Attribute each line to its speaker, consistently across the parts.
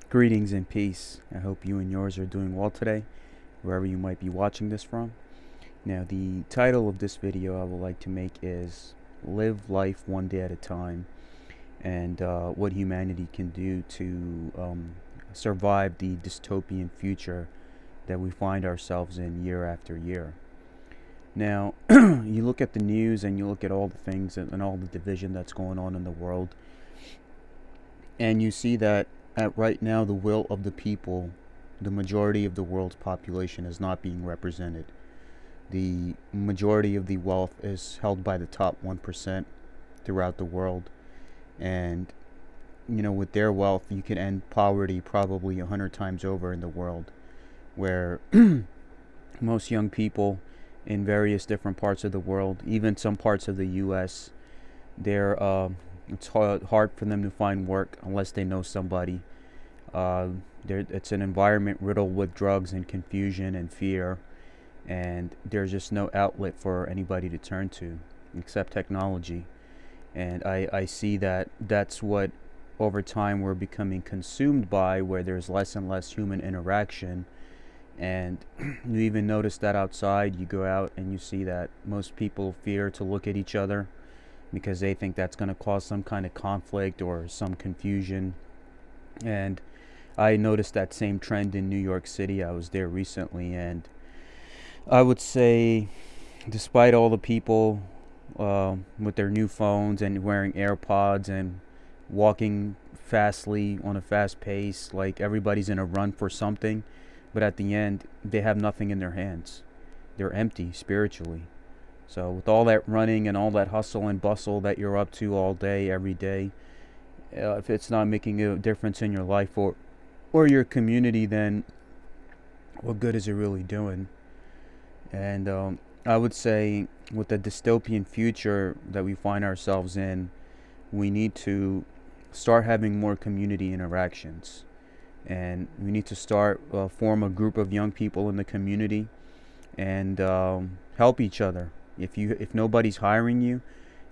Speaker 1: Greetings and peace. I hope you and yours are doing well today, wherever you might be watching this from. Now, the title of this video I would like to make is Live Life One Day at a Time, and what humanity can do to survive the dystopian future that we find ourselves in year after year. Now, you look at the news and you look at all the things and all the division that's going on in the world, and you see that right now the will of the people, the majority of the world's population, is not being represented. The majority of the wealth is held by the top 1% throughout the world. And, with their wealth, you can end poverty probably 100 times over in the world, where most young people in various different parts of the world, even some parts of the U.S., it's hard for them to find work unless they know somebody. It's an environment riddled with drugs and confusion and fear, and there's just no outlet for anybody to turn to except technology. And I see that that's what over time we're becoming consumed by, where there's less and less human interaction. And you even notice that outside, you go out and you see that most people fear to look at each other because they think that's going to cause some kind of conflict or some confusion. And I noticed that same trend in New York City. I was there recently, and I would say, despite all the people with their new phones and wearing AirPods and walking fastly on a fast pace, like everybody's in a run for something, but at the end, they have nothing in their hands. They're empty spiritually. So with all that running and all that hustle and bustle that you're up to all day, every day, if it's not making a difference in your life or your community, then what good is it really doing? And I would say with the dystopian future that we find ourselves in, we need to start having more community interactions. And we need to start form a group of young people in the community and help each other. If nobody's hiring you,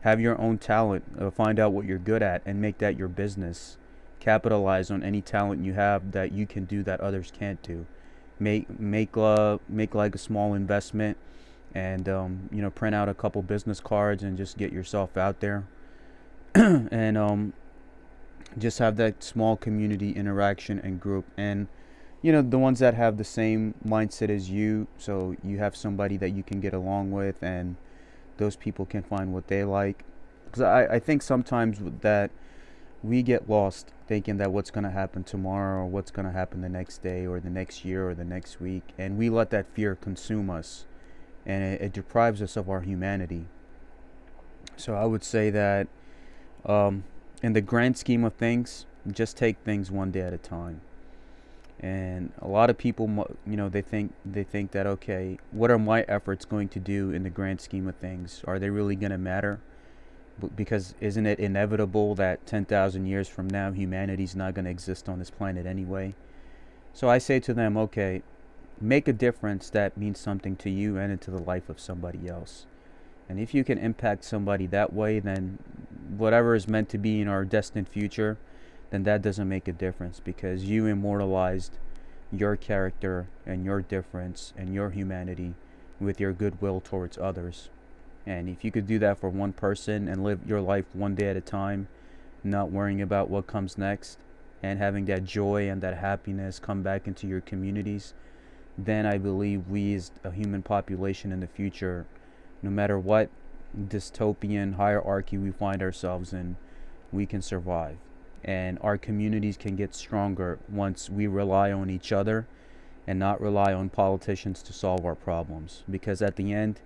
Speaker 1: have your own talent. Find out what you're good at and make that your business. Capitalize on any talent you have that you can do that others can't do. Make like a small investment, and print out a couple business cards and just get yourself out there, and just have that small community interaction and group. And the ones that have the same mindset as you, so you have somebody that you can get along with, and those people can find what they like. Because I think sometimes that we get lost thinking that what's going to happen tomorrow or what's going to happen the next day or the next year or the next week, and we let that fear consume us, and it deprives us of our humanity. So I would say that in the grand scheme of things, just take things one day at a time. And a lot of people, they think that, okay, what are my efforts going to do in the grand scheme of things? Are they really going to matter? Because isn't it inevitable that 10,000 years from now, humanity's not going to exist on this planet anyway? So I say to them, okay, make a difference that means something to you and into the life of somebody else. And if you can impact somebody that way, then whatever is meant to be in our destined future, then that doesn't make a difference, because you immortalized your character and your difference and your humanity with your goodwill towards others. And if you could do that for one person and live your life one day at a time, not worrying about what comes next, and having that joy and that happiness come back into your communities, then I believe we as a human population in the future, no matter what dystopian hierarchy we find ourselves in, we can survive. And our communities can get stronger once we rely on each other and not rely on politicians to solve our problems. Because at the end,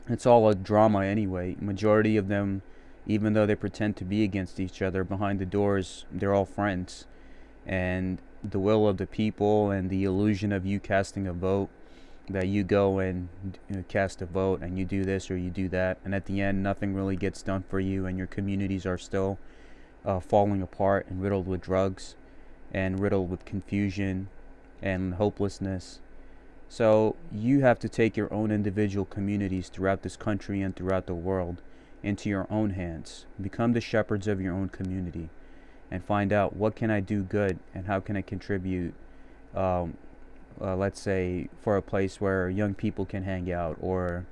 Speaker 1: it's all a drama anyway. Majority of them, even though they pretend to be against each other, behind the doors, they're all friends. And the will of the people and the illusion of you casting a vote, that you go and cast a vote and you do this or you do that, and at the end nothing really gets done for you, and your communities are still falling apart and riddled with drugs and riddled with confusion and hopelessness. So you have to take your own individual communities throughout this country and throughout the world into your own hands. Become the shepherds of your own community. and find out what can I do good and how can I contribute, um, let's say, for a place where young people can hang out, or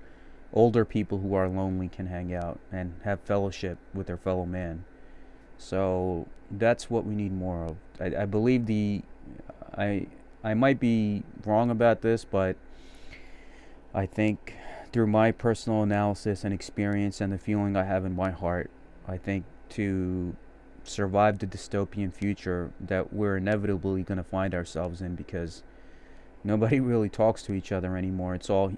Speaker 1: older people who are lonely can hang out and have fellowship with their fellow man. So that's what we need more of. I believe I I might be wrong about this, but I think through my personal analysis and experience and the feeling I have in my heart, I think to survive the dystopian future that we're inevitably going to find ourselves in, because nobody really talks to each other anymore. It's all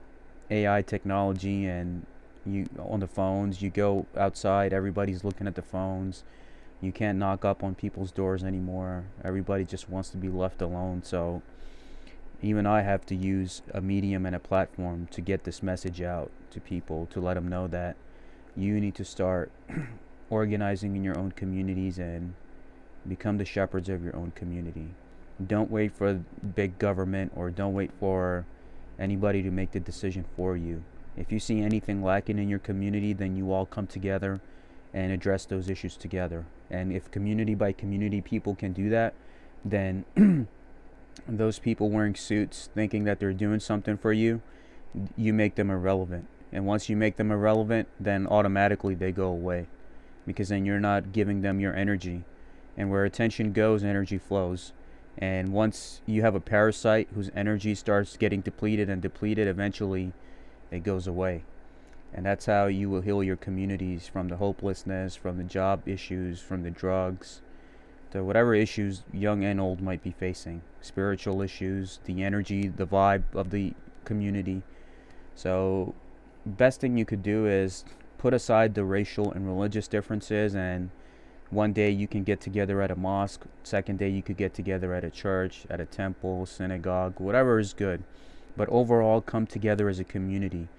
Speaker 1: AI technology, and you on the phones. You go outside, everybody's looking at the phones. You can't knock up on people's doors anymore. Everybody just wants to be left alone. So even I have to use a medium and a platform to get this message out to people, to let them know that you need to start organizing in your own communities and become the shepherds of your own community. Don't wait for big government, or don't wait for anybody to make the decision for you. If you see anything lacking in your community, then you all come together and address those issues together. And if community by community people can do that, then those people wearing suits thinking that they're doing something for you, you make them irrelevant. And once you make them irrelevant, then automatically they go away, because then you're not giving them your energy. And where attention goes, energy flows. And once you have a parasite whose energy starts getting depleted and depleted, eventually it goes away. And that's how you will heal your communities from the hopelessness, from the job issues, from the drugs, to whatever issues young and old might be facing. Spiritual issues, the energy, the vibe of the community. So best thing you could do is put aside the racial and religious differences, and one day you can get together at a mosque, second day you could get together at a church, at a temple, synagogue, whatever is good. But overall, come together as a community,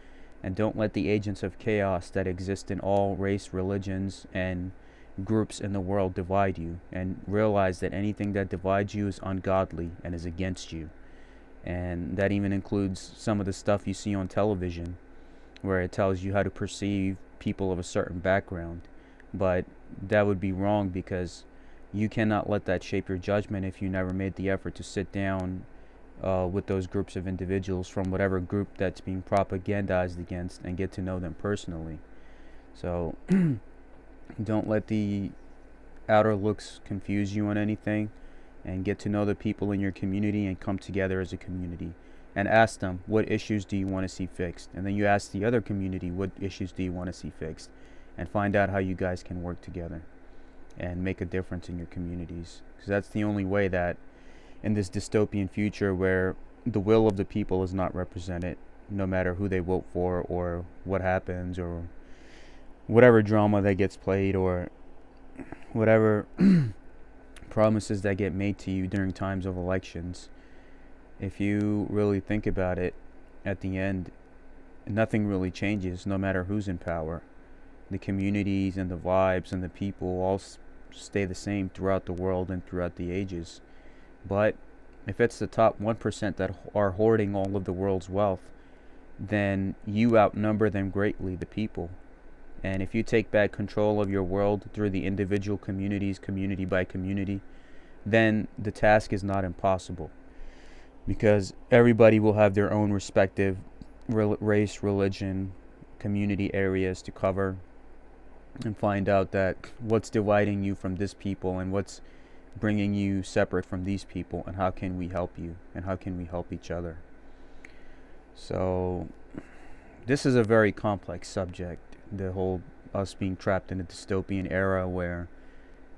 Speaker 1: and don't let the agents of chaos that exist in all race, religions, and groups in the world divide you. And realize that anything that divides you is ungodly and is against you. And that even includes some of the stuff you see on television, where it tells you how to perceive people of a certain background. But that would be wrong, because you cannot let that shape your judgment if you never made the effort to sit down with those groups of individuals from whatever group that's being propagandized against and get to know them personally. So don't let the outer looks confuse you on anything, and get to know the people in your community and come together as a community. And ask them, what issues do you want to see fixed? And then you ask the other community, what issues do you want to see fixed? And find out how you guys can work together and make a difference in your communities. Because that's the only way that in this dystopian future, where the will of the people is not represented, no matter who they vote for, or what happens, or whatever drama that gets played, or whatever promises that get made to you during times of elections. If you really think about it, at the end, nothing really changes, no matter who's in power. The communities and the vibes and the people all stay the same throughout the world and throughout the ages. But if it's the top 1% that are hoarding all of the world's wealth, then you outnumber them greatly, the people. And if you take back control of your world through the individual communities, community by community, then the task is not impossible, because everybody will have their own respective race, religion, community areas to cover, and find out that what's dividing you from this people and what's bringing you separate from these people, and how can we help you, and how can we help each other. So this is a very complex subject, the whole us being trapped in a dystopian era where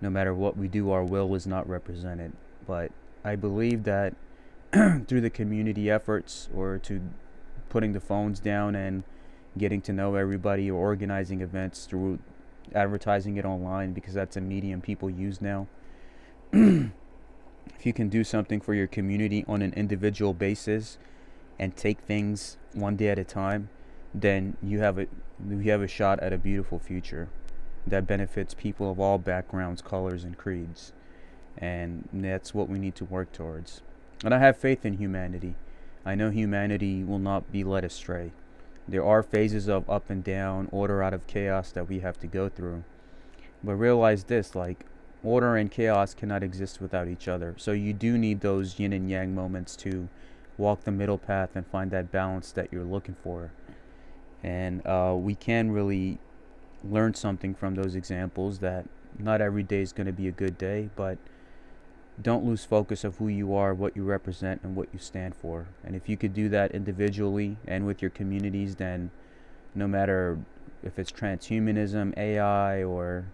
Speaker 1: no matter what we do, our will is not represented. But I believe that through the community efforts, or to putting the phones down and getting to know everybody, or organizing events through advertising it online, because that's a medium people use now. If you can do something for your community on an individual basis and take things one day at a time, then you have a shot at a beautiful future that benefits people of all backgrounds, colors, and creeds. And that's what we need to work towards. And I have faith in humanity. I know humanity will not be led astray. There are phases of up and down, order out of chaos that we have to go through. But realize this, like, order and chaos cannot exist without each other. So you do need those yin and yang moments to walk the middle path and find that balance that you're looking for. And we can really learn something from those examples, that not every day is going to be a good day, but don't lose focus of who you are, what you represent, and what you stand for. And if you could do that individually and with your communities, then no matter if it's transhumanism, AI, or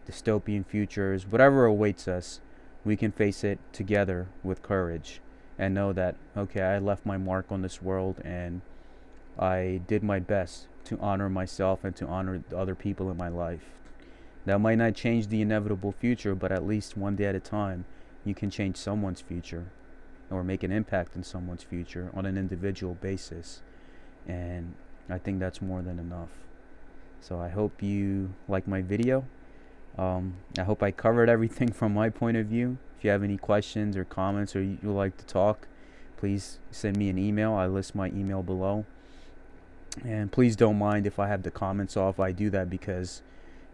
Speaker 1: dystopian futures, whatever awaits us, we can face it together with courage and know that, okay, I left my mark on this world and I did my best to honor myself and to honor the other people in my life. That might not change the inevitable future, but at least one day at a time, you can change someone's future or make an impact in someone's future on an individual basis. And I think that's more than enough. So I hope you like my video. I hope I covered everything from my point of view. If you have any questions or comments, or you'd like to talk, please send me an email. I list my email below. And please don't mind if I have the comments off. I do that because,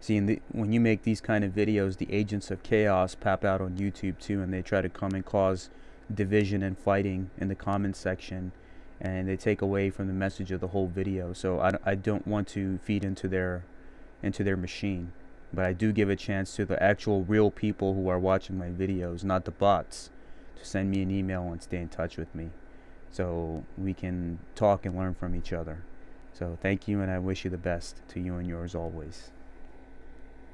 Speaker 1: see, when you make these kind of videos, the agents of chaos pop out on YouTube too, and they try to come and cause division and fighting in the comments section, and they take away from the message of the whole video. So I don't want to feed into their machine, but I do give a chance to the actual real people who are watching my videos, not the bots, to send me an email and stay in touch with me, so we can talk and learn from each other. So thank you, and I wish you the best to you and yours always.